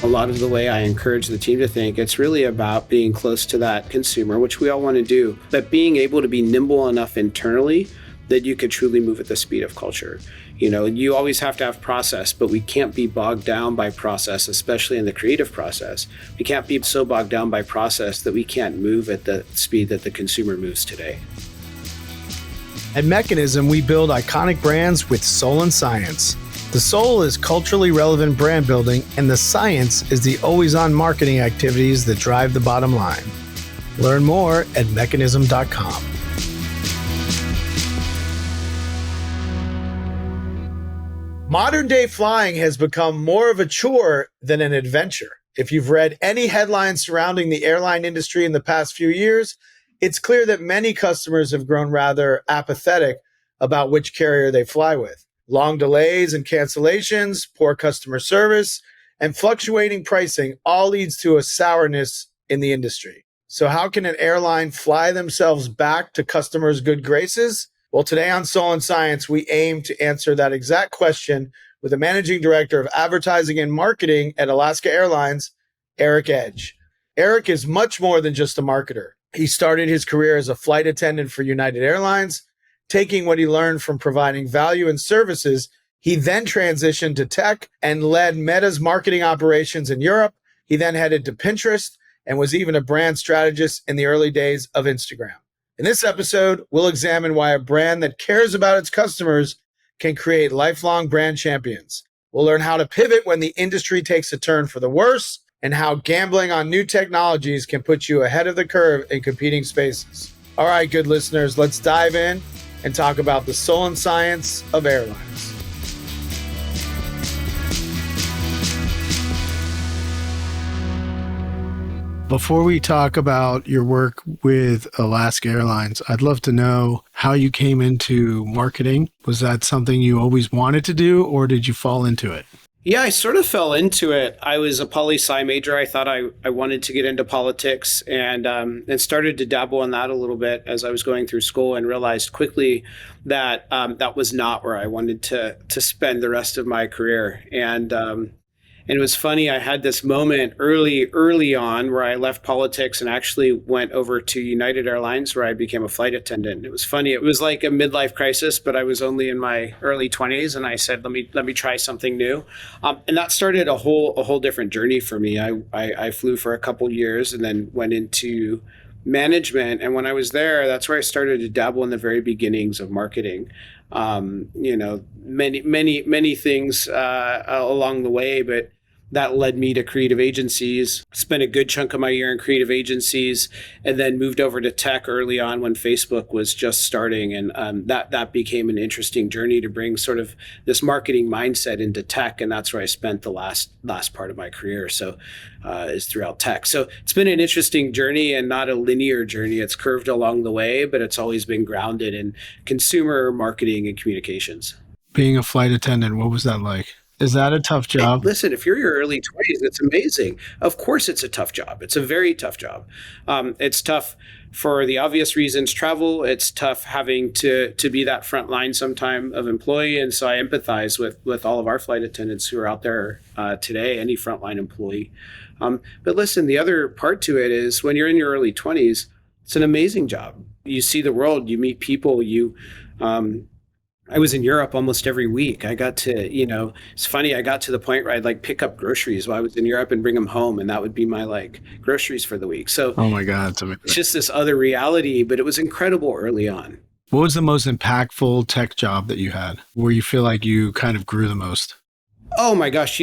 lot of the way I encourage the team to think, it's really about being close to that consumer, which we all want to do, but being able to be nimble enough internally that you could truly move at the speed of culture. You always have to have process, but we can't be bogged down by process, especially in the creative process. We can't be so bogged down by process that we can't move at the speed that the consumer moves today. At Mekanism, we build iconic brands with soul and science. The soul is culturally relevant brand building, and the science is the always-on marketing activities that drive the bottom line. Learn more at Mekanism.com. Modern-day flying has become more of a chore than an adventure. If you've read any headlines surrounding the airline industry in the past few years, it's clear that many customers have grown rather apathetic about which carrier they fly with. Long delays and cancellations, poor customer service, and fluctuating pricing all leads to a sourness in the industry. So how can an airline fly themselves back to customers' good graces? Well, today on Soul and Science, we aim to answer that exact question with the Managing Director of Advertising and Marketing at Alaska Airlines, Eric Edge. Eric is much more than just a marketer. He started his career as a flight attendant for United Airlines. Taking what he learned from providing value and services, he then transitioned to tech and led Meta's marketing operations in Europe. He then headed to Pinterest and was even a brand strategist in the early days of Instagram. In this episode, we'll examine why a brand that cares about its customers can create lifelong brand champions. We'll learn how to pivot when the industry takes a turn for the worse, and how gambling on new technologies can put you ahead of the curve in competing spaces. All right, good listeners, let's dive in and talk about the soul and science of airlines. Before we talk about your work with Alaska Airlines, I'd love to know how you came into marketing. Was that something you always wanted to do, or did you fall into it? Yeah, I sort of fell into it. I was a poli-sci major. I thought I wanted to get into politics and started to dabble in that a little bit as I was going through school, and realized quickly that that was not where I wanted to spend the rest of my career. And it was funny, I had this moment early on where I left politics and actually went over to United Airlines, where I became a flight attendant. It was funny. It was like a midlife crisis, but I was only in my early 20s, and I said, let me try something new. And that started a whole different journey for me. I flew for a couple years and then went into management. And when I was there, that's where I started to dabble in the very beginnings of marketing. Many things along the way, but that led me to creative agencies. Spent a good chunk of my year in creative agencies, and then moved over to tech early on when Facebook was just starting. And that became an interesting journey to bring sort of this marketing mindset into tech. And that's where I spent the last part of my career. So is throughout tech. So it's been an interesting journey and not a linear journey. It's curved along the way, but it's always been grounded in consumer marketing and communications. Being a flight attendant, what was that like? Is that a tough job? Hey, listen, if you're your early 20s, it's amazing. Of course, it's a tough job. It's a very tough job. It's tough for the obvious reasons, travel. It's tough having to be that front line sometime of employee. And so I empathize with all of our flight attendants who are out there today, any frontline employee. But listen, the other part to it is when you're in your early 20s, it's an amazing job. You see the world, you meet people, I was in Europe almost every week. I got to, it's funny, I got to the point where I'd pick up groceries while I was in Europe and bring them home. And that would be my groceries for the week. So, oh my God, it's just this other reality, but it was incredible early on. What was the most impactful tech job that you had where you feel like you kind of grew the most? Oh my gosh.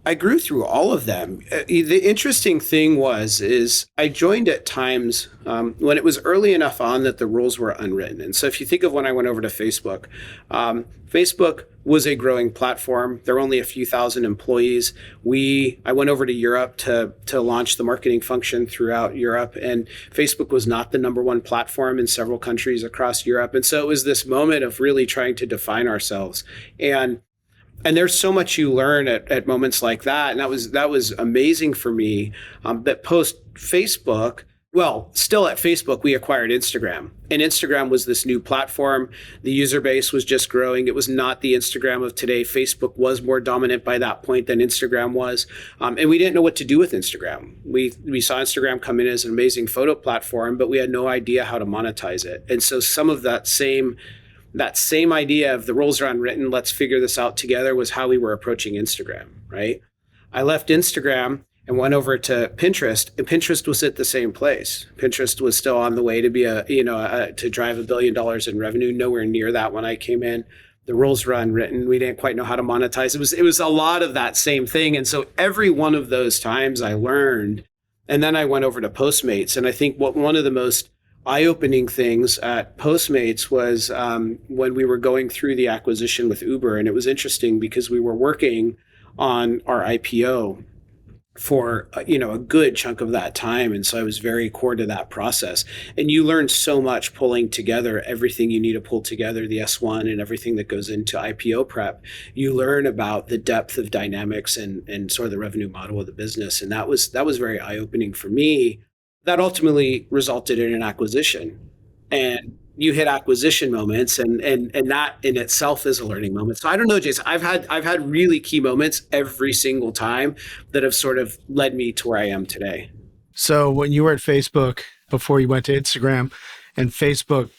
I grew through all of them. The interesting thing is I joined at times when it was early enough on that the rules were unwritten. And so if you think of when I went over to Facebook, Facebook was a growing platform. There were only a few thousand employees. I went over to Europe to launch the marketing function throughout Europe, and Facebook was not the number one platform in several countries across Europe. And so it was this moment of really trying to define ourselves. And there's so much you learn at moments like that. And that was amazing for me. That post Facebook, Well, still at Facebook, we acquired Instagram. And Instagram was this new platform. The user base was just growing. It was not the Instagram of today. Facebook was more dominant by that point than Instagram was. And we didn't know what to do with Instagram. We saw Instagram come in as an amazing photo platform, but we had no idea how to monetize it. And so some of that same idea of the rules are unwritten, let's figure this out together, was how we were approaching Instagram, right? I left Instagram and went over to Pinterest, and Pinterest was at the same place. Pinterest was still on the way to be to drive $1 billion in revenue. Nowhere near that when I came in. The rules were unwritten. We didn't quite know how to monetize. It was a lot of that same thing. And so every one of those times I learned, and then I went over to Postmates. And I think one of the most eye-opening things at Postmates was when we were going through the acquisition with Uber. And it was interesting because we were working on our IPO for a good chunk of that time, and so I was very core to that process. And you learn so much pulling together everything you need to pull together, the S1 and everything that goes into IPO prep. You learn about the depth of dynamics and sort of the revenue model of the business, and that was very eye-opening for me. That ultimately resulted in an acquisition, and you hit acquisition moments, and that in itself is a learning moment. So I don't know, Jason. I've had really key moments every single time that have sort of led me to where I am today. So when you were at Facebook before you went to Instagram, and Facebook,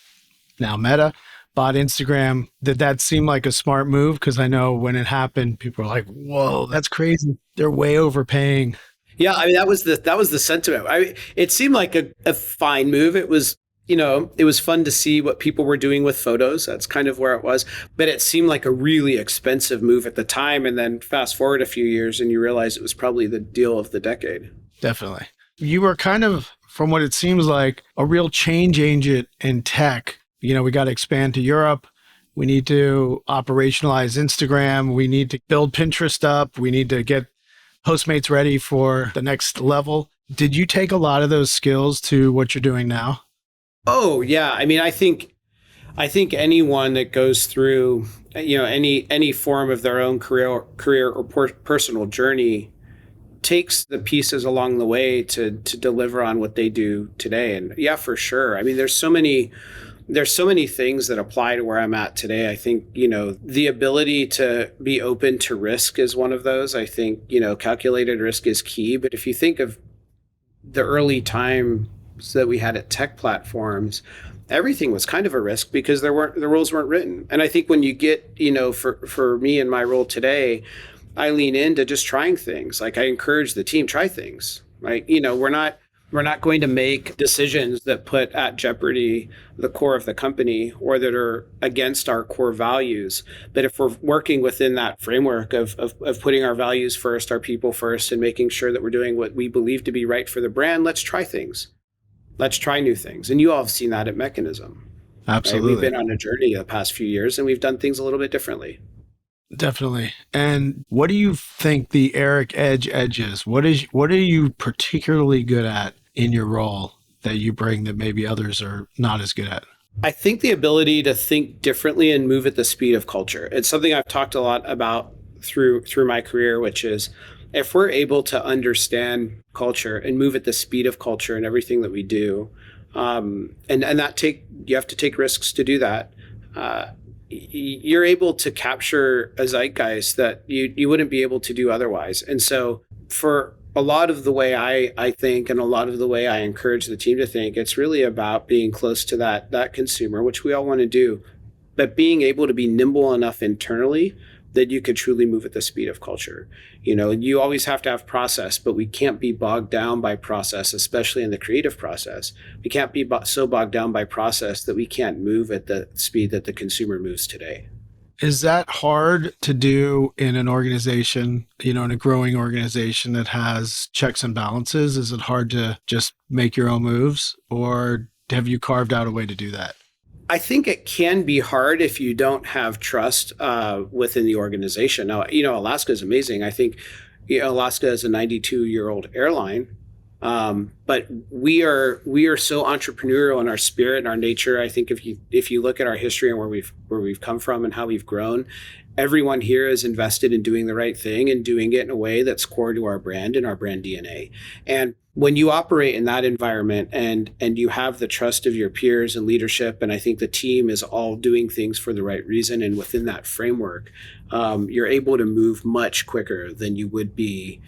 now Meta, bought Instagram, did that seem like a smart move? Because I know when it happened, people were like, "Whoa, that's crazy! They're way overpaying." Yeah, I mean that was the sentiment. It seemed like a fine move. It was. It was fun to see what people were doing with photos. That's kind of where it was. But it seemed like a really expensive move at the time. And then fast forward a few years and you realize it was probably the deal of the decade. Definitely. You were kind of, from what it seems like, a real change agent in tech. We got to expand to Europe. We need to operationalize Instagram. We need to build Pinterest up. We need to get Postmates ready for the next level. Did you take a lot of those skills to what you're doing now? Oh yeah, I mean, I think anyone that goes through any form of their own career or personal journey takes the pieces along the way to deliver on what they do today. And yeah, for sure. I mean, there's so many things that apply to where I'm at today. I think the ability to be open to risk is one of those. I think calculated risk is key. But if you think of the early time that we had at tech platforms, everything was kind of a risk because the rules weren't written. And I think when you get, for me in my role today, I lean into just trying things. Like I encourage the team, try things. Right? We're not going to make decisions that put at jeopardy the core of the company or that are against our core values. But if we're working within that framework of putting our values first, our people first, and making sure that we're doing what we believe to be right for the brand, let's try things. Let's try new things. And you all have seen that at Mekanism. Absolutely. Right? We've been on a journey the past few years and we've done things a little bit differently. Definitely. And what do you think the Eric edge is? What are you particularly good at in your role that you bring that maybe others are not as good at? I think the ability to think differently and move at the speed of culture. It's something I've talked a lot about through my career, which is if we're able to understand culture and move at the speed of culture in everything that we do, and that you have to take risks to do that. You're able to capture a zeitgeist that you wouldn't be able to do otherwise. And so for a lot of the way I think and a lot of the way I encourage the team to think, it's really about being close to that consumer, which we all want to do, but being able to be nimble enough internally that you could truly move at the speed of culture. You always have to have process, but we can't be bogged down by process, especially in the creative process. We can't be so bogged down by process that we can't move at the speed that the consumer moves today. Is that hard to do in an organization, in a growing organization that has checks and balances? Is it hard to just make your own moves, or have you carved out a way to do that? I think it can be hard if you don't have trust within the organization. Now, Alaska is amazing. I think Alaska is a 92-year-old airline, but we are so entrepreneurial in our spirit and our nature. I think if you look at our history and where we've come from and how we've grown, everyone here is invested in doing the right thing and doing it in a way that's core to our brand and our brand DNA. And when you operate in that environment and you have the trust of your peers and leadership, and I think the team is all doing things for the right reason and within that framework, you're able to move much quicker than you would be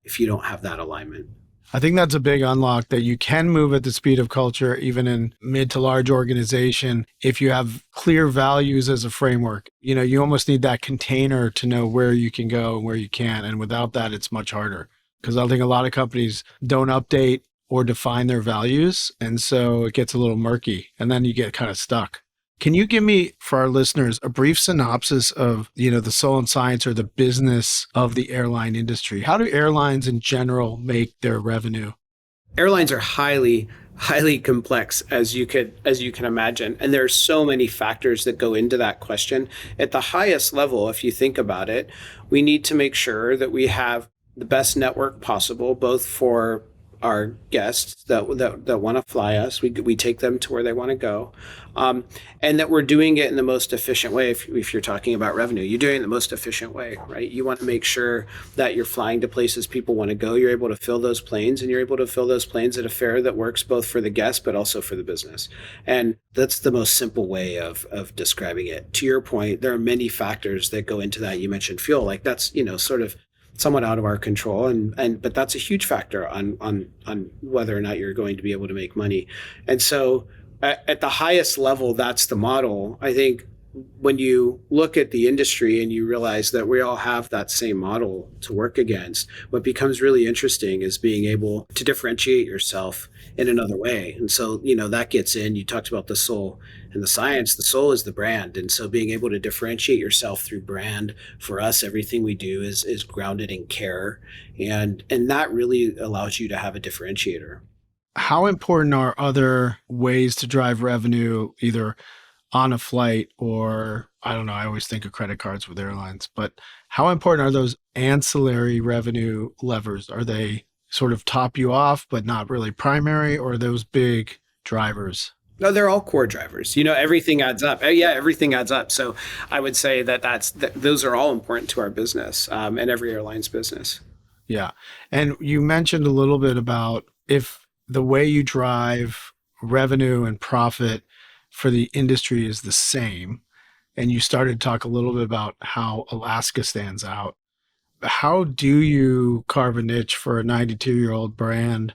if you don't have that alignment. I think that's a big unlock, that you can move at the speed of culture, even in mid to large organization, if you have clear values as a framework. You almost need that container to know where you can go and where you can't. And without that, it's much harder, because I think a lot of companies don't update or define their values. And so it gets a little murky, and then you get kind of stuck. Can you give me, for our listeners, a brief synopsis of, the soul and science or the business of the airline industry? How do airlines in general make their revenue? Airlines are highly complex, as you can imagine, and there are so many factors that go into that question. At the highest level, if you think about it, we need to make sure that we have the best network possible, both for our guests that want to fly us. We take them to where they want to go, and that we're doing it in the most efficient way. If you're talking about revenue, you're doing it in the most efficient way, right? You want to make sure that you're flying to places people want to go. You're able to fill those planes, and you're able to fill those planes at a fare that works both for the guest but also for the business. And that's the most simple way of describing it. To your point, there are many factors that go into that. You mentioned fuel, like that's sort of somewhat out of our control, but that's a huge factor on whether or not you're going to be able to make money. And so at the highest level, that's the model. I think when you look at the industry and you realize that we all have that same model to work against, what becomes really interesting is being able to differentiate yourself in another way. And so, that gets in, you talked about the soul and the science. The soul is the brand. And so being able to differentiate yourself through brand, for us, everything we do is grounded in care. And that really allows you to have a differentiator. How important are other ways to drive revenue, either on a flight or, I don't know, I always think of credit cards with airlines, but how important are those ancillary revenue levers? Are they sort of top you off, but not really primary, or are those big drivers? No, they're all core drivers. Everything adds up. Yeah, everything adds up. So I would say that those are all important to our business, and every airline's business. Yeah. And you mentioned a little bit about if the way you drive revenue and profit for the industry is the same, and you started to talk a little bit about how Alaska stands out. How do you carve a niche for a 92-year-old brand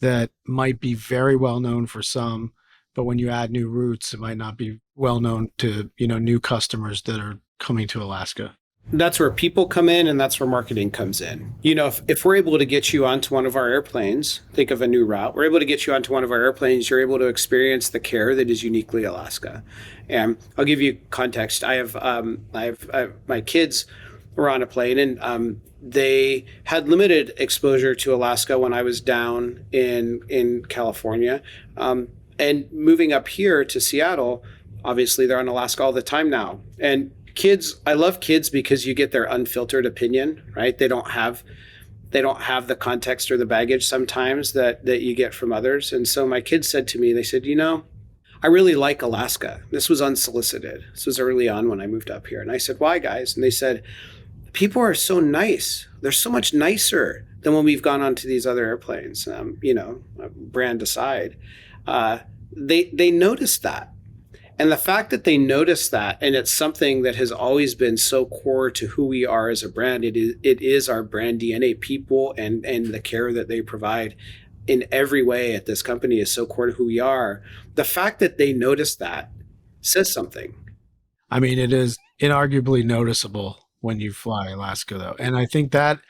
that might be very well known for some, but when you add new routes, it might not be well known to, new customers that are coming to Alaska? That's where people come in, and that's where marketing comes in. If we're able to get you onto one of our airplanes, think of a new route, we're able to get you onto one of our airplanes, you're able to experience the care that is uniquely Alaska. And I'll give you context. I have my kids were on a plane, and they had limited exposure to Alaska when I was down in California. And moving up here to Seattle, obviously they're on Alaska all the time now. And kids, I love kids because you get their unfiltered opinion, right? They don't have the context or the baggage sometimes that you get from others. And so my kids said to me, they said, I really like Alaska. This was unsolicited. This was early on when I moved up here. And I said, why, guys? And they said, people are so nice. They're so much nicer than when we've gone onto these other airplanes, brand aside. They noticed that. And the fact that they noticed that, and it's something that has always been so core to who we are as a brand, it is our brand DNA. People and the care that they provide in every way at this company is so core to who we are. The fact that they noticed that says something. I mean, it is inarguably noticeable when you fly Alaska, though. And I think that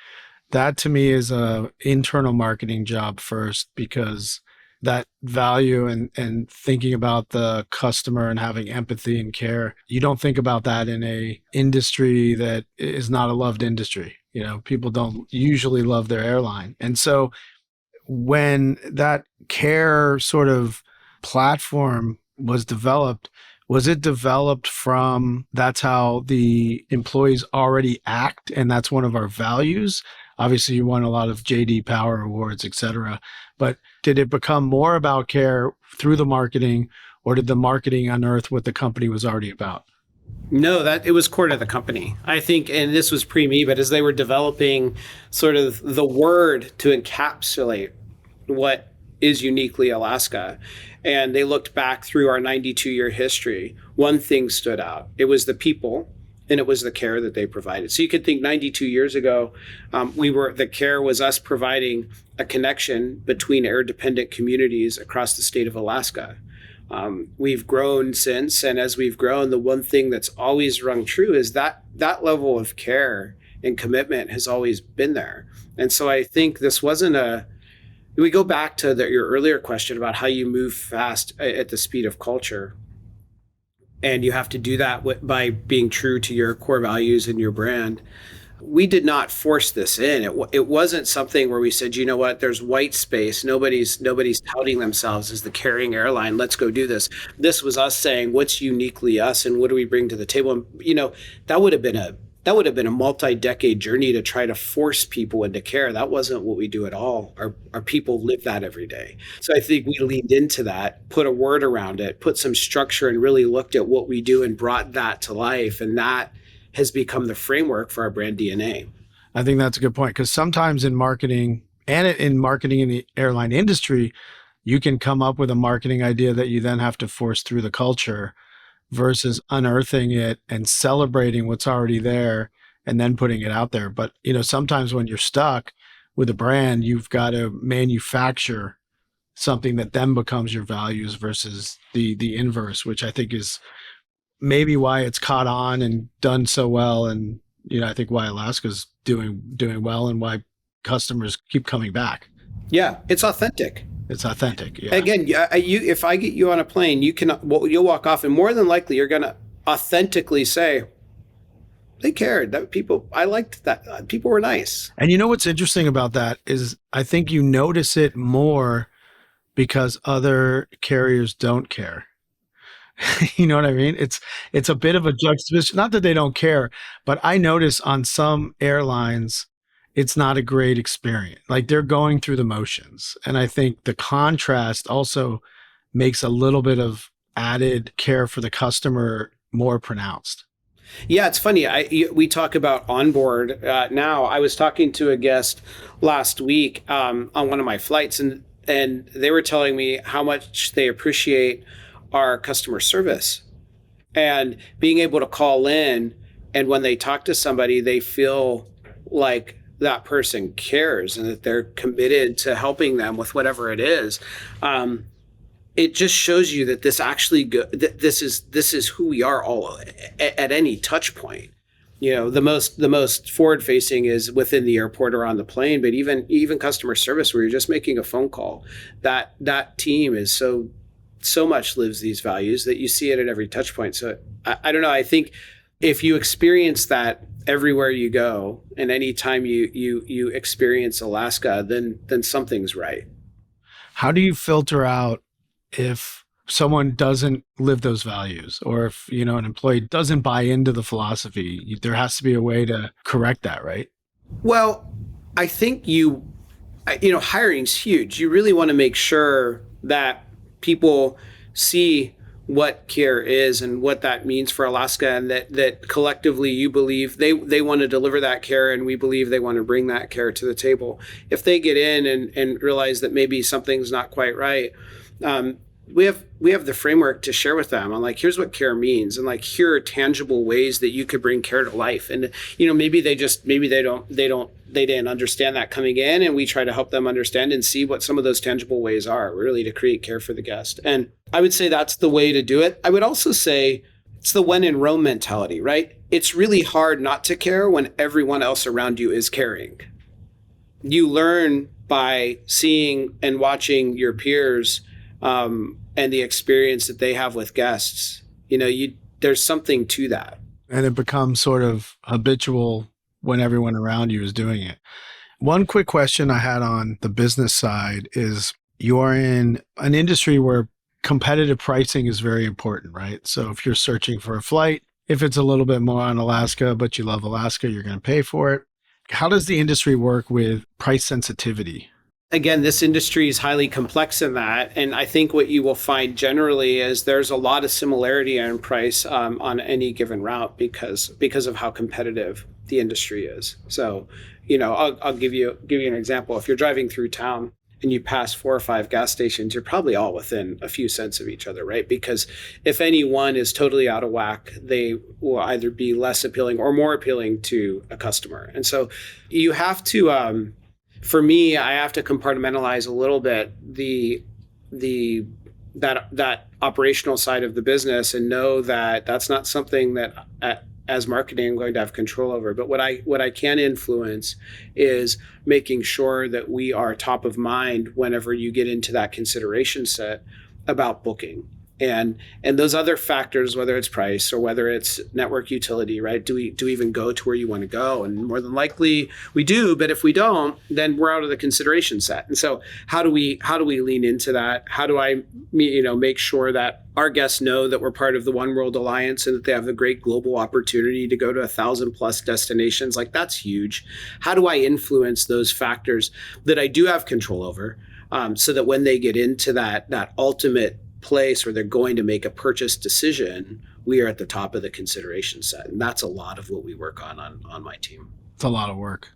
to me is a internal marketing job first, because that value and thinking about the customer and having empathy and care, you don't think about that in a industry that is not a loved industry. People don't usually love their airline. And so when that care sort of platform was it developed from that's how the employees already act, and that's one of our values? Obviously, you won a lot of JD Power Awards, et cetera. But did it become more about care through the marketing, or did the marketing unearth what the company was already about? No, that it was core to the company, I think. And this was pre me, but as they were developing sort of the word to encapsulate what is uniquely Alaska. And they looked back through our 92-year history. One thing stood out. It was the people, and it was the care that they provided. So you could think 92 years ago, the care was us providing a connection between air-dependent communities across the state of Alaska. We've grown since, and as we've grown, the one thing that's always rung true is that level of care and commitment has always been there. And so I think this wasn't we go back to your earlier question about how you move fast at the speed of culture. And you have to do that by being true to your core values and your brand. We did not force this in. It wasn't something where we said, you know what, there's white space. Nobody's touting themselves as the carrying airline. Let's go do this. This was us saying, what's uniquely us and what do we bring to the table? And, that would have been a multi-decade journey to try to force people into care. That wasn't what we do at all. Our people live that every day. So I think we leaned into that, put a word around it, put some structure, and really looked at what we do and brought that to life. And that has become the framework for our brand DNA. I think that's a good point, because sometimes in marketing and in marketing in the airline industry, you can come up with a marketing idea that you then have to force through the culture versus unearthing it and celebrating what's already there and then putting it out there. But, sometimes when you're stuck with a brand, you've got to manufacture something that then becomes your values versus the inverse, which I think is maybe why it's caught on and done so well. And, I think why Alaska's doing well and why customers keep coming back. Yeah, it's authentic. It's authentic. Yeah. Again, if I get you on a plane, you'll walk off, and more than likely, you're going to authentically say, "They cared. I liked that. People were nice." And what's interesting about that is, I think you notice it more because other carriers don't care. You know what I mean? It's a bit of a juxtaposition. Not that they don't care, but I notice on some airlines, it's not a great experience. Like, they're going through the motions. And I think the contrast also makes a little bit of added care for the customer more pronounced. Yeah, it's funny. We talk about onboard now. I was talking to a guest last week on one of my flights, and they were telling me how much they appreciate our customer service and being able to call in. And when they talk to somebody, they feel like that person cares and that they're committed to helping them with whatever it is. It just shows you that this actually this is who we are all at any touch point. The most forward facing is within the airport or on the plane, but even customer service, where you're just making a phone call, that team is so much lives these values that you see it at every touch point. So I don't know. I think if you experience that everywhere you go, and anytime you experience Alaska, then something's right. How do you filter out if someone doesn't live those values, or if, an employee doesn't buy into the philosophy? There has to be a way to correct that, right? Well, I think hiring's huge. You really want to make sure that people see what care is and what that means for Alaska, and that collectively you believe they want to deliver that care, and we believe they want to bring that care to the table. If they get in and realize that maybe something's not quite right, we have the framework to share with them on, like, here's what care means, and like, here are tangible ways that you could bring care to life. And maybe they didn't understand that coming in, and we try to help them understand and see what some of those tangible ways are, really, to create care for the guest. And I would say that's the way to do it. I would also say it's the when in Rome mentality, right? It's really hard not to care when everyone else around you is caring. You learn by seeing and watching your peers and the experience that they have with guests. There's something to that. And it becomes sort of habitual when everyone around you is doing it. One quick question I had on the business side is, you're in an industry where competitive pricing is very important, right? So if you're searching for a flight, if it's a little bit more on Alaska, but you love Alaska, you're going to pay for it. How does the industry work with price sensitivity? Again, this industry is highly complex in that. And I think what you will find generally is there's a lot of similarity in price on any given route because of how competitive the industry is. So, I'll give you an example. If you're driving through town and you pass 4 or 5 gas stations, you're probably all within a few cents of each other, right? Because if any one is totally out of whack, they will either be less appealing or more appealing to a customer. And so you have to, for me, I have to compartmentalize a little bit that operational side of the business and know that that's not something that as marketing I'm going to have control over. But what I can influence is making sure that we are top of mind whenever you get into that consideration set about booking. And those other factors, whether it's price or whether it's network utility, right? Do we even go to where you want to go? And more than likely we do, but if we don't, then we're out of the consideration set. And so how do we lean into that? How do I make sure that our guests know that we're part of the One World Alliance and that they have a great global opportunity to go to 1,000+ destinations? Like, that's huge. How do I influence those factors that I do have control over, so that when they get into that ultimate place where they're going to make a purchase decision, we are at the top of the consideration set? And that's a lot of what we work on my team. It's a lot of work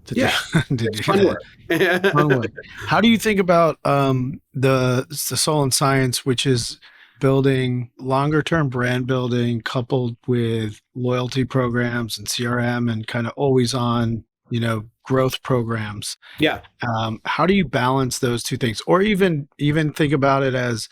to do fun work. Fun work. How do you think about the Soul and Science, which is building longer term brand building coupled with loyalty programs and CRM and kind of always on growth programs? Yeah. How do you balance those two things? Or even think about it as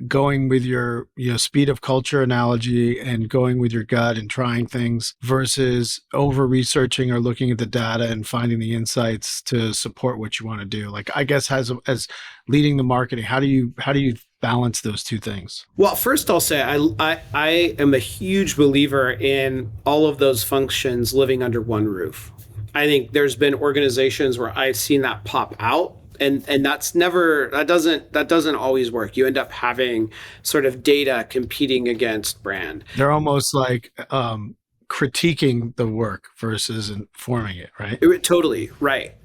going with your speed of culture analogy and going with your gut and trying things versus over researching or looking at the data and finding the insights to support what you want to do. Like, I guess as leading the marketing, how do you balance those two things? Well, first I'll say I am a huge believer in all of those functions living under one roof. I think there's been organizations where I've seen that pop out, and that doesn't always work. You end up having sort of data competing against brand. They're almost like critiquing the work versus informing it, right? Totally, right.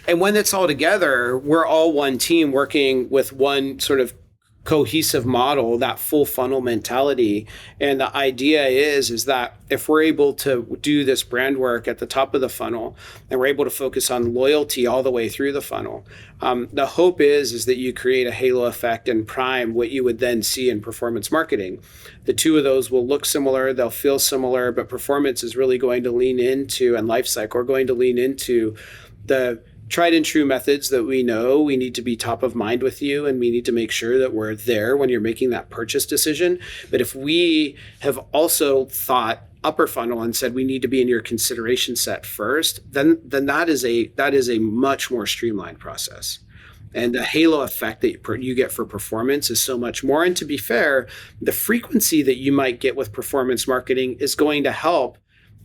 And when it's all together, we're all one team working with one sort of cohesive model, that full funnel mentality. And the idea is that if we're able to do this brand work at the top of the funnel and we're able to focus on loyalty all the way through the funnel, the hope is that you create a halo effect and prime what you would then see in performance marketing. The two of those will look similar, they'll feel similar, but performance is really going to lean into, and lifecycle are going to lean into the tried and true methods that we know we need to be top of mind with you, and we need to make sure that we're there when you're making that purchase decision. But if we have also thought upper funnel and said we need to be in your consideration set first, then that is a much more streamlined process. And the halo effect that you get for performance is so much more. And to be fair, the frequency that you might get with performance marketing is going to help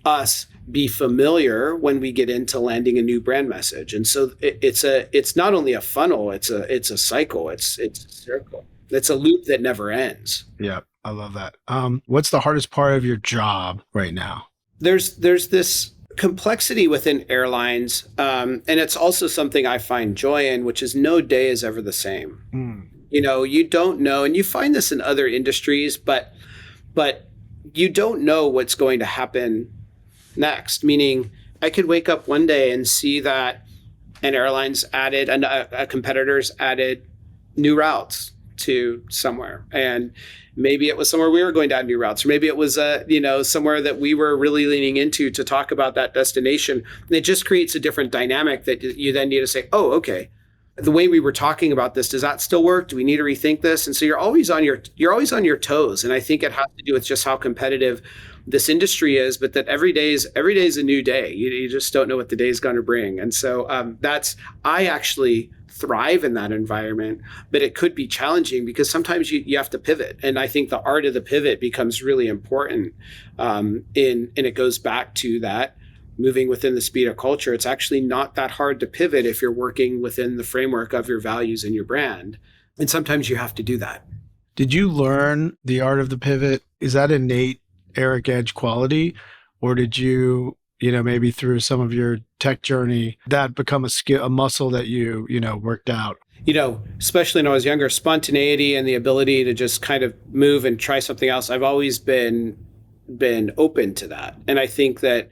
us be familiar when we get into landing a new brand message. And so it's not only a funnel, it's a cycle, it's a circle. It's a loop that never ends. Yeah, I love that. What's the hardest part of your job right now? There's this complexity within airlines, and it's also something I find joy in, which is no day is ever the same. You don't know, and you find this in other industries, but you don't know what's going to happen next. Meaning, I could wake up one day and see that an airline's added, a competitor's added new routes to somewhere, and maybe it was somewhere we were going to add new routes, or maybe it was somewhere that we were really leaning into to talk about that destination. And it just creates a different dynamic that you then need to say, oh, okay, the way we were talking about this, does that still work? Do we need to rethink this? And so you're always on your toes. And I think it has to do with just how competitive this industry is, but that every day is a new day. You just don't know what the day is going to bring. And so I actually thrive in that environment, but it could be challenging because sometimes you have to pivot. And I think the art of the pivot becomes really important. And it goes back to that moving within the speed of culture. It's actually not that hard to pivot if you're working within the framework of your values and your brand. And sometimes you have to do that. Did you learn the art of the pivot? Is that innate Eric Edge quality, or did you maybe through some of your tech journey that become a skill, a muscle that you worked out? Especially when I was younger, spontaneity and the ability to just kind of move and try something else. I've always been open to that. And I think that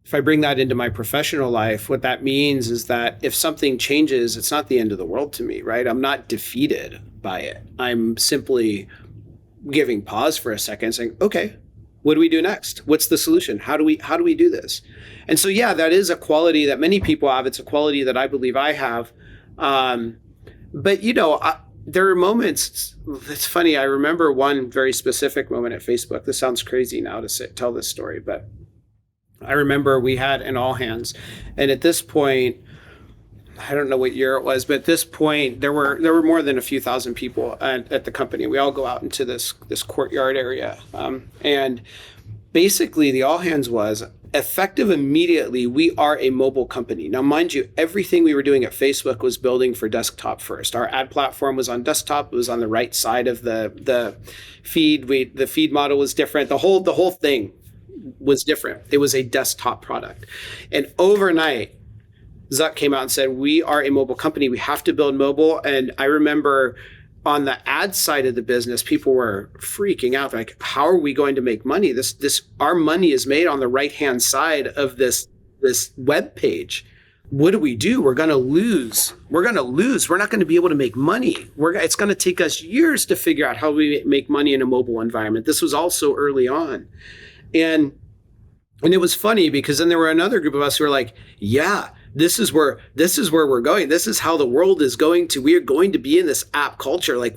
if I bring that into my professional life, what that means is that if something changes, it's not the end of the world to me, right? I'm not defeated by it. I'm simply giving pause for a second, saying, okay, what do we do next? What's the solution? How do we do this? And so, yeah, that is a quality that many people have. It's a quality that I believe I have. But there are moments. It's funny. I remember one very specific moment at Facebook. This sounds crazy now to tell this story, but I remember we had an all hands, and at this point, I don't know what year it was, but at this point, there were more than a few thousand people at the company. We all go out into this courtyard area, and basically the all hands was effective immediately. We are a mobile company. Now, mind you, everything we were doing at Facebook was building for desktop first. Our ad platform was on desktop. It was on the right side of the feed. The feed model was different. The whole thing was different. It was a desktop product, and overnight, Zuck came out and said, we are a mobile company. We have to build mobile. And I remember on the ad side of the business, people were freaking out. Like, how are we going to make money? Our money is made on the right-hand side of this web page. What do we do? We're going to lose. We're not going to be able to make money. It's going to take us years to figure out how we make money in a mobile environment. This was also early on. And it was funny because then there were another group of us who were like, yeah, this is where we're going. This is how the world is going to, we are going to be in this app culture. Like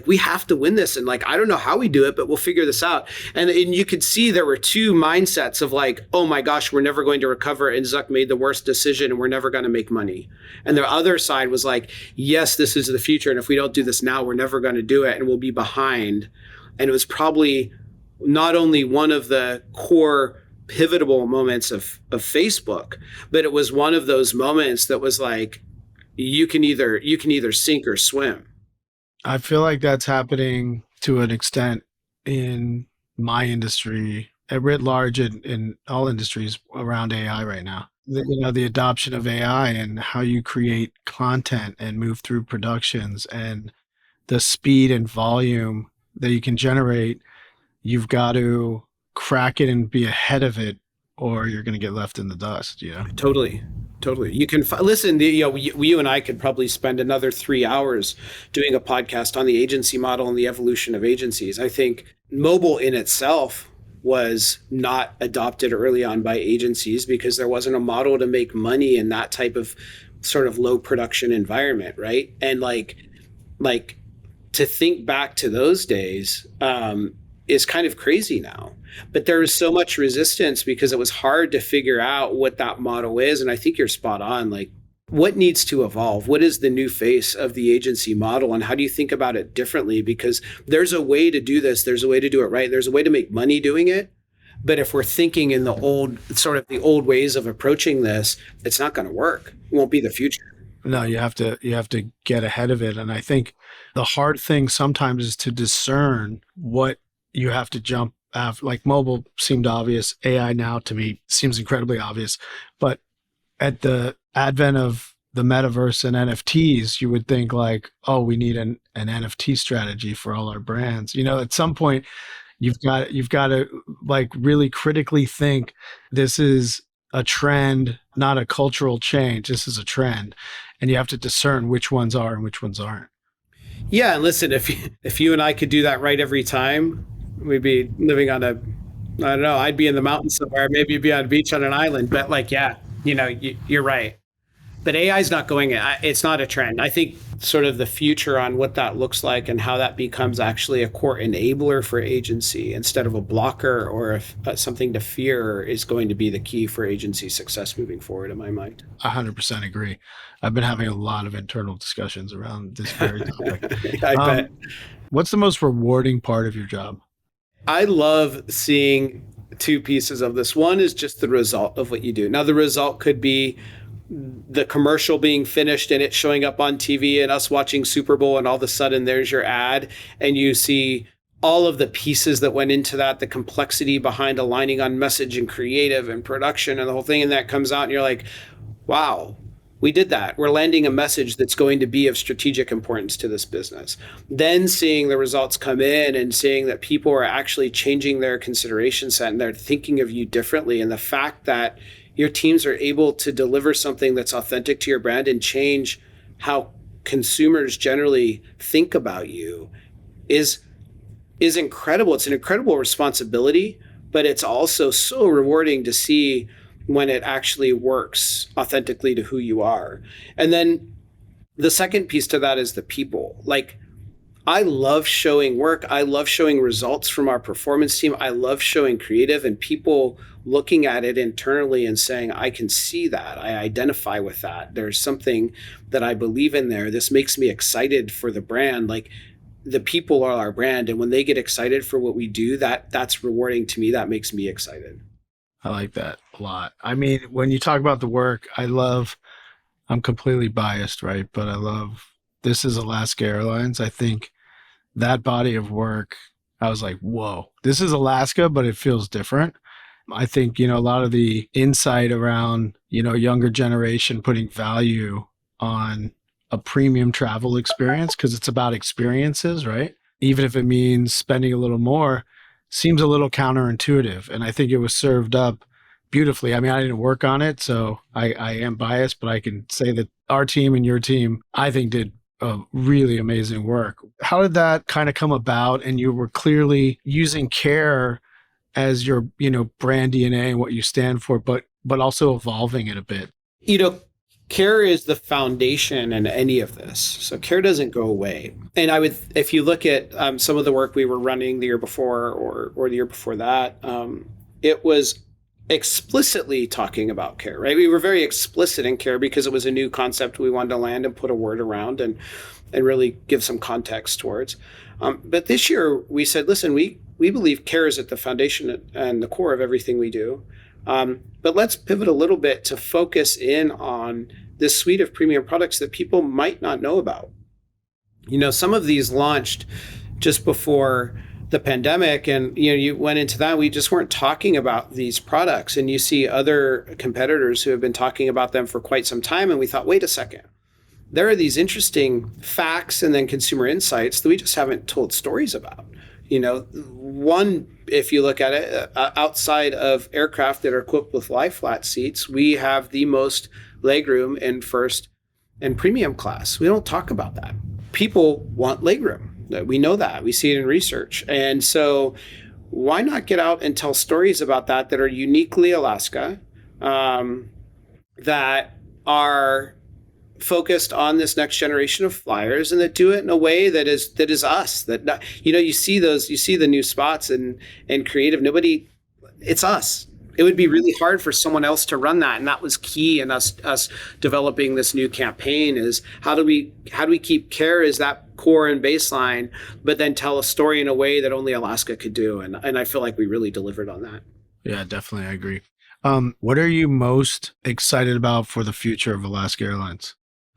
we have to win this. And like, I don't know how we do it, but we'll figure this out. And you could see there were two mindsets of like, oh my gosh, we're never going to recover. And Zuck made the worst decision and we're never going to make money. And the other side was like, yes, this is the future. And if we don't do this now, we're never going to do it and we'll be behind. And it was probably not only one of the core pivotal moments of Facebook, but it was one of those moments that was like, you can either sink or swim. I feel like that's happening to an extent in my industry, at writ large in all industries around AI right now. The adoption of AI and how you create content and move through productions and the speed and volume that you can generate, you've got to crack it and be ahead of it, or you're going to get left in the dust. Totally. You can listen. You and I could probably spend another 3 hours doing a podcast on the agency model and the evolution of agencies. I think mobile in itself was not adopted early on by agencies because there wasn't a model to make money in that type of sort of low production environment, right? And like to think back to those days is kind of crazy now. But there is so much resistance because it was hard to figure out what that model is. And I think you're spot on. Like, what needs to evolve? What is the new face of the agency model? And how do you think about it differently? Because there's a way to do this. There's a way to do it right. There's a way to make money doing it. But if we're thinking in the old ways of approaching this, it's not going to work. It won't be the future. No, you have to get ahead of it. And I think the hard thing sometimes is to discern what you have to jump after. Like mobile seemed obvious. AI now to me seems incredibly obvious. But at the advent of the metaverse and NFTs, you would think like, oh, we need an NFT strategy for all our brands. At some point you've got to like really critically think this is a trend, not a cultural change. This is a trend. And you have to discern which ones are and which ones aren't. Yeah. And listen, if you and I could do that right every time, we'd be living on I don't know, I'd be in the mountains somewhere, maybe you'd be on a beach on an island, but like, yeah, you're right. But AI is not going, it's not a trend. I think sort of the future on what that looks like and how that becomes actually a core enabler for agency instead of a blocker or something to fear is going to be the key for agency success moving forward in my mind. 100% agree. I've been having a lot of internal discussions around this very topic. I bet. What's the most rewarding part of your job? I love seeing two pieces of this. One is just the result of what you do. Now, the result could be the commercial being finished and it showing up on TV and us watching Super Bowl and all of a sudden there's your ad and you see all of the pieces that went into that, the complexity behind aligning on message and creative and production and the whole thing. And that comes out and you're like, wow, we did that. We're landing a message that's going to be of strategic importance to this business. Then seeing the results come in and seeing that people are actually changing their consideration set and they're thinking of you differently. And the fact that your teams are able to deliver something that's authentic to your brand and change how consumers generally think about you is incredible. It's an incredible responsibility, but it's also so rewarding to see when it actually works authentically to who you are. And then the second piece to that is the people. Like, I love showing work. I love showing results from our performance team. I love showing creative and people looking at it internally and saying, I can see that. I identify with that. There's something that I believe in there. This makes me excited for the brand. Like, the people are our brand. And when they get excited for what we do, that's rewarding to me. That makes me excited. I like that a lot. I mean, when you talk about the work, I'm completely biased, right? But I love, this is Alaska Airlines. I think that body of work, I was like, whoa, this is Alaska, but it feels different. I think, a lot of the insight around, younger generation putting value on a premium travel experience, because it's about experiences, right? Even if it means spending a little more, seems a little counterintuitive. And I think it was served up beautifully. I mean, I didn't work on it, so I am biased, but I can say that our team and your team, I think, did really amazing work. How did that kind of come about? And you were clearly using care as your, brand DNA and what you stand for, but also evolving it a bit. Care is the foundation in any of this. So care doesn't go away. And if you look at some of the work we were running the year before or the year before that, it was explicitly talking about care, right? We were very explicit in care because it was a new concept we wanted to land and put a word around and really give some context towards. But this year we said, listen, we believe care is at the foundation and the core of everything we do. But let's pivot a little bit to focus in on this suite of premium products that people might not know about. Some of these launched just before the pandemic, and you went into that. We just weren't talking about these products, and you see other competitors who have been talking about them for quite some time. And we thought, wait a second, there are these interesting facts and then consumer insights that we just haven't told stories about. One, if you look at it, outside of aircraft that are equipped with lie flat seats, we have the most legroom in first and premium class. We don't talk about that. People want legroom. We know that. We see it in research. And so why not get out and tell stories about that are uniquely Alaska, that are focused on this next generation of flyers, and that do it in a way that is us. That you see the new spots and creative. It's us. It would be really hard for someone else to run that, and that was key in us developing this new campaign. Is how do we keep care as that core and baseline, but then tell a story in a way that only Alaska could do, and I feel like we really delivered on that. Yeah, definitely, I agree. What are you most excited about for the future of Alaska Airlines?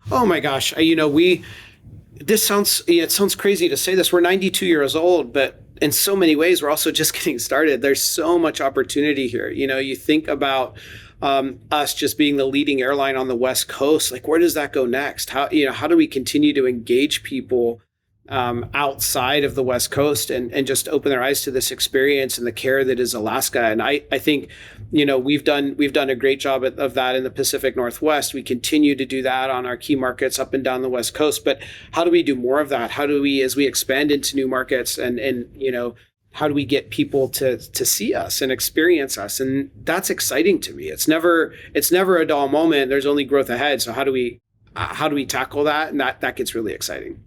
Oh my gosh, it sounds crazy to say this. We're 92 years old, but in so many ways, we're also just getting started. There's so much opportunity here. You think about us just being the leading airline on the West Coast. Like, where does that go next? How do we continue to engage people outside of the West Coast and just open their eyes to this experience and the care that is Alaska? And I think, we've done a great job of that in the Pacific Northwest. We continue to do that on our key markets up and down the West Coast. But how do we do more of that? How do we, as we expand into new markets and how do we get people to see us and experience us? And that's exciting to me. It's never a dull moment. There's only growth ahead. So how do we tackle that? And that gets really exciting.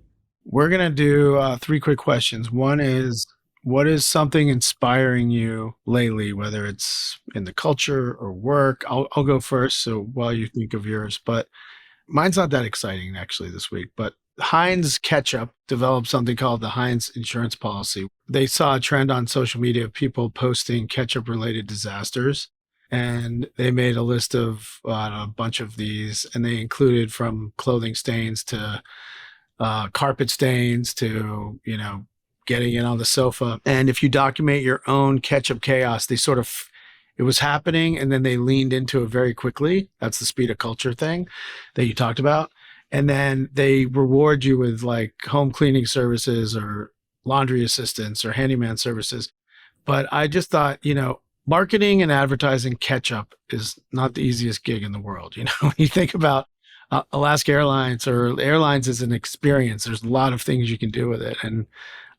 We're going to do 3 quick questions. One is, what is something inspiring you lately, whether it's in the culture or work? I'll go first, so while you think of yours. But mine's not that exciting, actually, this week. But Heinz Ketchup developed something called the Heinz insurance policy. They saw a trend on social media of people posting ketchup-related disasters. And they made a list of a bunch of these, and they included from clothing stains to carpet stains to, getting in on the sofa. And if you document your own ketchup chaos, they sort of, it was happening and then they leaned into it very quickly. That's the speed of culture thing that you talked about. And then they reward you with like home cleaning services or laundry assistance or handyman services. But I just thought, marketing and advertising catch up is not the easiest gig in the world. When you think about Alaska Airlines or airlines as an experience, there's a lot of things you can do with it. And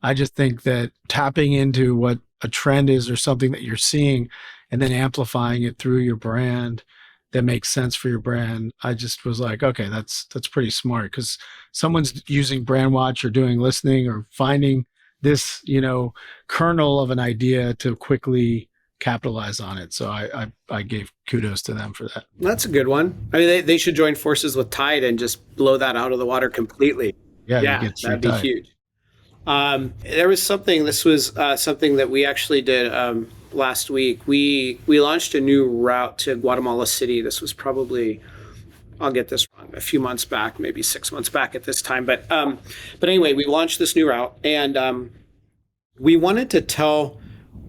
I just think that tapping into what a trend is or something that you're seeing and then amplifying it through your brand that makes sense for your brand. I just was like, okay, that's pretty smart because someone's using brand watch or doing listening or finding this, kernel of an idea to quickly capitalize on it. So I gave kudos to them for that. That's a good one. I mean, they should join forces with Tide and just blow that out of the water completely. Yeah, that'd be huge. There was something, this was something that we actually did last week. We launched a new route to Guatemala City. This was probably, I'll get this wrong, a few months back, maybe 6 months back at this time. But anyway, we launched this new route and we wanted to tell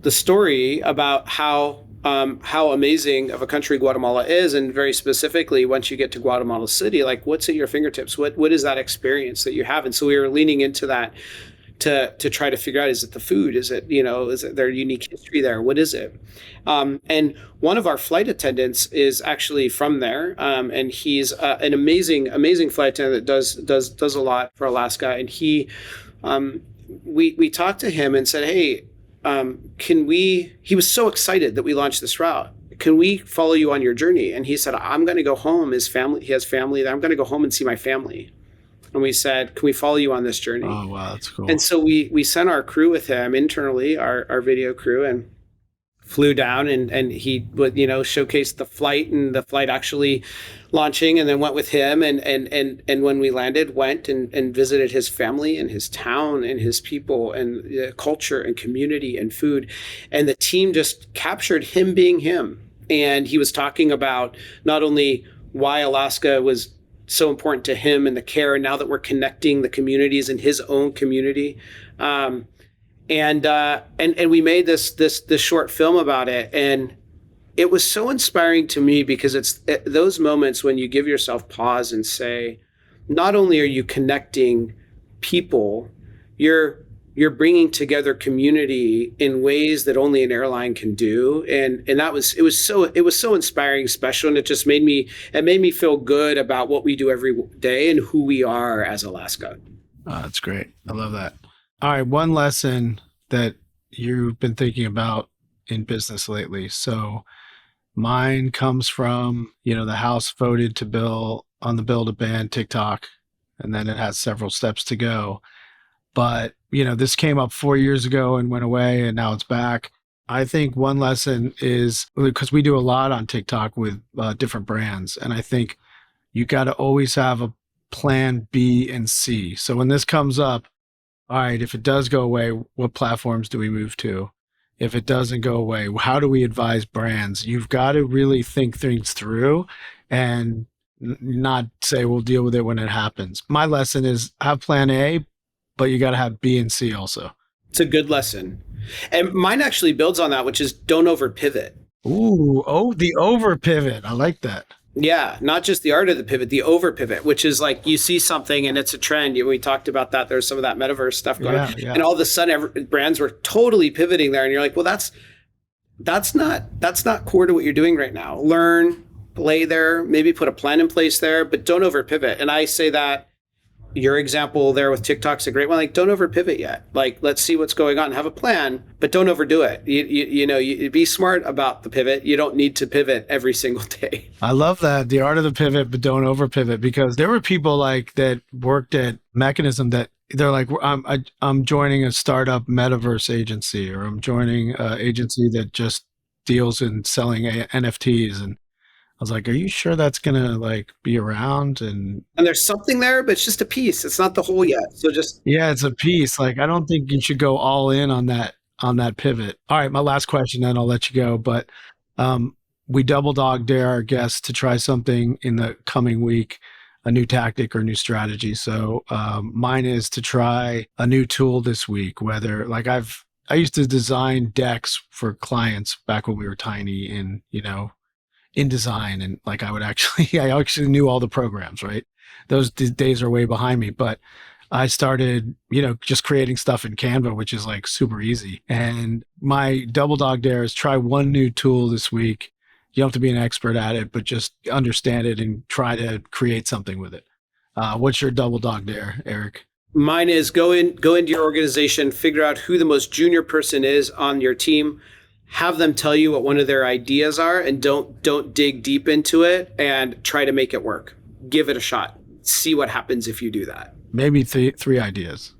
the story about how amazing of a country Guatemala is, and very specifically, once you get to Guatemala City, like what's at your fingertips? What is that experience that you have? And so we were leaning into that to try to figure out: is it the food? Is it their unique history there? What is it? And one of our flight attendants is actually from there, and he's an amazing flight attendant that does a lot for Alaska. And he we talked to him and said, hey. He was so excited that we launched this route. Can we follow you on your journey? And he said, I'm going to go home. He has family there. I'm going to go home and see my family. And we said, can we follow you on this journey? Oh, wow. That's cool. And so we sent our crew with him internally, our video crew, and flew down and he would, showcase the flight and the flight actually launching, and then went with him. And when we landed, went and visited his family and his town and his people and the culture and community and food. And the team just captured him being him. And he was talking about not only why Alaska was so important to him and the care, and now that we're connecting the communities in his own community. And we made this short film about it, and it was so inspiring to me because it's those moments when you give yourself pause and say, not only are you connecting people, you're bringing together community in ways that only an airline can do, and it was so inspiring, special, and it made me feel good about what we do every day and who we are as Alaska. Oh, that's great. I love that. All right, one lesson that you've been thinking about in business lately. So mine comes from, the House voted to bill to ban TikTok, and then it has several steps to go. But, this came up 4 years ago and went away, and now it's back. I think one lesson is, because we do a lot on TikTok with different brands, and I think you got to always have a plan B and C. So when this comes up, all right, if it does go away, what platforms do we move to? If it doesn't go away, how do we advise brands? You've got to really think things through and not say we'll deal with it when it happens. My lesson is have plan A, but you got to have B and C also. It's a good lesson. And mine actually builds on that, which is don't over pivot. Ooh, the over pivot. I like that. Yeah, not just the art of the pivot, the over pivot, which is like you see something and it's a trend. We talked about that. There's some of that metaverse stuff going on. Yeah. And all of a sudden brands were totally pivoting there. And you're like, well, that's not core to what you're doing right now. Learn, play there, maybe put a plan in place there, but don't over pivot. And I say that your example there with TikTok's a great one. Like, don't over pivot yet. Like, let's see what's going on. Have a plan, but don't overdo it. You be smart about the pivot. You don't need to pivot every single day. I love that. The art of the pivot, but don't over pivot, because there were people like that worked at Mekanism that they're like, I'm joining a startup metaverse agency, or I'm joining an agency that just deals in selling NFTs. And I was like, are you sure that's going to be around? And there's something there, but it's just a piece. It's not the whole yet. So yeah, it's a piece. I don't think you should go all in on that pivot. All right. My last question, then I'll let you go. But we double dog dare our guests to try something in the coming week, a new tactic or new strategy. So mine is to try a new tool this week, whether I used to design decks for clients back when we were tiny in, InDesign. And like I actually knew all the programs, right? Those days are way behind me, but I started, just creating stuff in Canva, which is like super easy. And my double dog dare is try one new tool this week. You don't have to be an expert at it, but just understand it and try to create something with it. What's your double dog dare, Eric? Mine is go into your organization, figure out who the most junior person is on your team, have them tell you what one of their ideas are, and don't dig deep into it, and try to make it work. Give it a shot. See what happens if you do that. Maybe three ideas.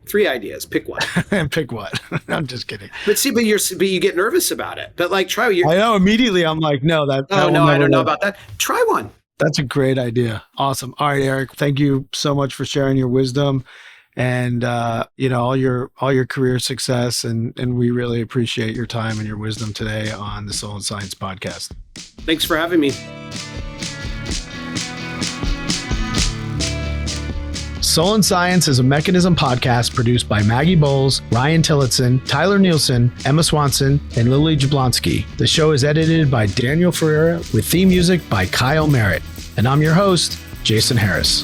3 ideas. Pick one. Pick what? I'm just kidding. But you get nervous about it. But like try. I know immediately. I'm like, no, that. Oh no, I don't know about that. Try one. That's a great idea. Awesome. All right, Eric. Thank you so much for sharing your wisdom and all your career success, and we really appreciate your time and your wisdom today on the Soul and Science podcast. Thanks for having me. Soul and Science is a Mekanism podcast produced by Maggie Bowles, Ryan Tillotson, Tyler Nielsen, Emma Swanson, and Lily Jablonski. The show is edited by Daniel Ferreira with theme music by Kyle Merritt. And I'm your host, Jason Harris.